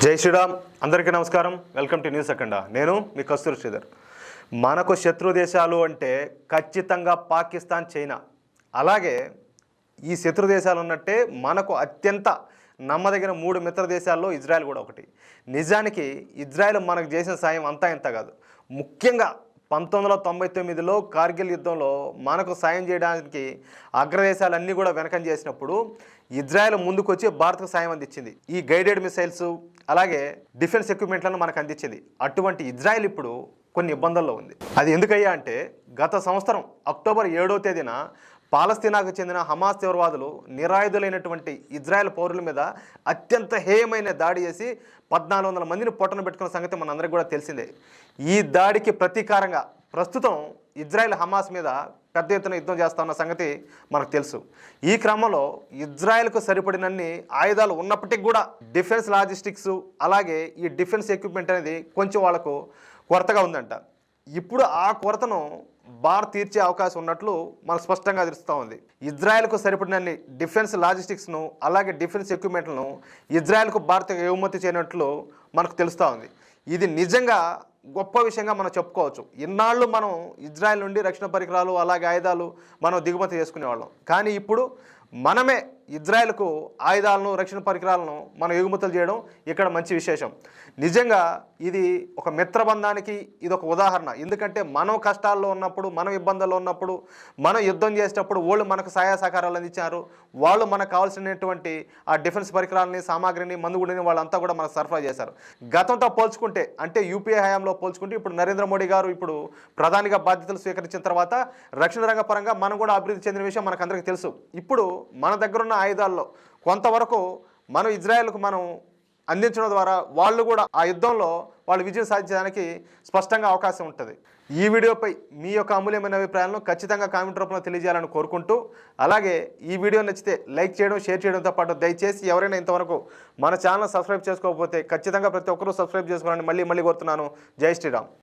జై శ్రీరామ్. అందరికీ నమస్కారం. వెల్కమ్ టు న్యూస్ అఖండ. నేను మీ కస్తూరి శ్రీధర్. మనకు శత్రు దేశాలు అంటే ఖచ్చితంగా పాకిస్తాన్, చైనా. అలాగే ఈ శత్రు దేశాలు ఉన్నట్టే మనకు అత్యంత నమ్మదగిన 3 మిత్ర దేశాల్లో ఇజ్రాయెల్ కూడా ఒకటి. నిజానికి ఇజ్రాయెల్ మనకు చేసిన సాయం అంతా ఇంత కాదు. ముఖ్యంగా 1999లో కార్గిల్ యుద్ధంలో మనకు సాయం చేయడానికి అగ్రదేశాలన్నీ కూడా వెనకం చేసినప్పుడు ఇజ్రాయెల్ ముందుకొచ్చి భారత్కు సాయం అందించింది. ఈ గైడెడ్ మిసైల్స్ అలాగే డిఫెన్స్ ఎక్విప్మెంట్లను మనకు అందించింది. అటువంటి ఇజ్రాయెల్ ఇప్పుడు కొన్ని ఇబ్బందుల్లో ఉంది. అది ఎందుకయ్యా అంటే గత సంవత్సరం అక్టోబర్ 7వ తేదీన పాలస్తీనాకు చెందిన హమాస్ తీవ్రవాదులు నిరాయుధులైనటువంటి ఇజ్రాయెల్ పౌరుల మీద అత్యంత హేయమైన దాడి చేసి 1400 మందిని పొట్టన పెట్టుకున్న సంగతి మనందరికీ కూడా తెలిసిందే. ఈ దాడికి ప్రతీకారంగా ప్రస్తుతం ఇజ్రాయెల్ హమాస్ మీద పెద్ద ఎత్తున యుద్ధం చేస్తున్న సంగతి మనకు తెలుసు. ఈ క్రమంలో ఇజ్రాయెల్కు సరిపడినన్ని ఆయుధాలు ఉన్నప్పటికీ కూడా డిఫెన్స్ లాజిస్టిక్స్ అలాగే ఈ డిఫెన్స్ ఎక్విప్మెంట్ అనేది కొంచెం వాళ్లకు కొరతగా ఉందంట. ఇప్పుడు ఆ కొరతను భారత్ తీర్చే అవకాశం ఉన్నట్లు మనకు స్పష్టంగా తెలుస్తూ ఉంది. ఇజ్రాయెల్కు సరిపడినన్ని డిఫెన్స్ లాజిస్టిక్స్ను అలాగే డిఫెన్స్ ఎక్విప్మెంట్లను ఇజ్రాయెల్కు భారత్ ఎగుమతి చేయనట్లు మనకు తెలుస్తూ ఉంది. ఇది నిజంగా గొప్ప విషయంగా మనం చెప్పుకోవచ్చు. ఇన్నాళ్ళు మనం ఇజ్రాయెల్ నుండి రక్షణ పరికరాలు అలాగే ఆయుధాలు మనం దిగుమతి చేసుకునేవాళ్ళం. కానీ ఇప్పుడు మనమే ఇజ్రాయెల్కు ఆయుధాలను రక్షణ పరికరాలను మనం ఎగుమతులు చేయడం ఇక్కడ మంచి విశేషం. నిజంగా ఇది ఒక మిత్రబంధానికి ఇది ఒక ఉదాహరణ. ఎందుకంటే మనం కష్టాల్లో ఉన్నప్పుడు, మనం ఇబ్బందుల్లో ఉన్నప్పుడు, మనం యుద్ధం చేసేటప్పుడు వాళ్ళు మనకు సహాయ సహకారాలు అందించారు. వాళ్ళు మనకు కావాల్సినటువంటి ఆ డిఫెన్స్ పరికరాలని, సామాగ్రిని, మందుగుడిని వాళ్ళంతా కూడా మనకు సరఫరా చేశారు. గతంతో పోల్చుకుంటే అంటే యూపీఏ హయాంలో పోల్చుకుంటే ఇప్పుడు నరేంద్ర మోడీ గారు ఇప్పుడు ప్రధానిగా బాధ్యతలు స్వీకరించిన తర్వాత రక్షణ రంగ పరంగా మనం కూడా అభివృద్ధి చెందిన విషయం మనకు అందరికీ తెలుసు. ఇప్పుడు మన దగ్గర ఉన్న ఆయుధాల్లో కొంతవరకు మనం ఇజ్రాయెల్కు మనం అందించడం ద్వారా వాళ్ళు కూడా ఆ యుద్ధంలో వాళ్ళు విజయం సాధించడానికి స్పష్టంగా అవకాశం ఉంటుంది. ఈ వీడియోపై మీ యొక్క అమూల్యమైన అభిప్రాయాలను ఖచ్చితంగా కామెంట్ రూపంలో తెలియజేయాలని కోరుకుంటూ, అలాగే ఈ వీడియో నచ్చితే లైక్ చేయడం, షేర్ చేయడంతో పాటు దయచేసి ఎవరైనా ఇంతవరకు మన ఛానల్ సబ్స్క్రైబ్ చేసుకోకపోతే ఖచ్చితంగా ప్రతి ఒక్కరూ సబ్స్క్రైబ్ చేసుకోవాలని మళ్ళీ కోరుతున్నాను. జై శ్రీరామ్.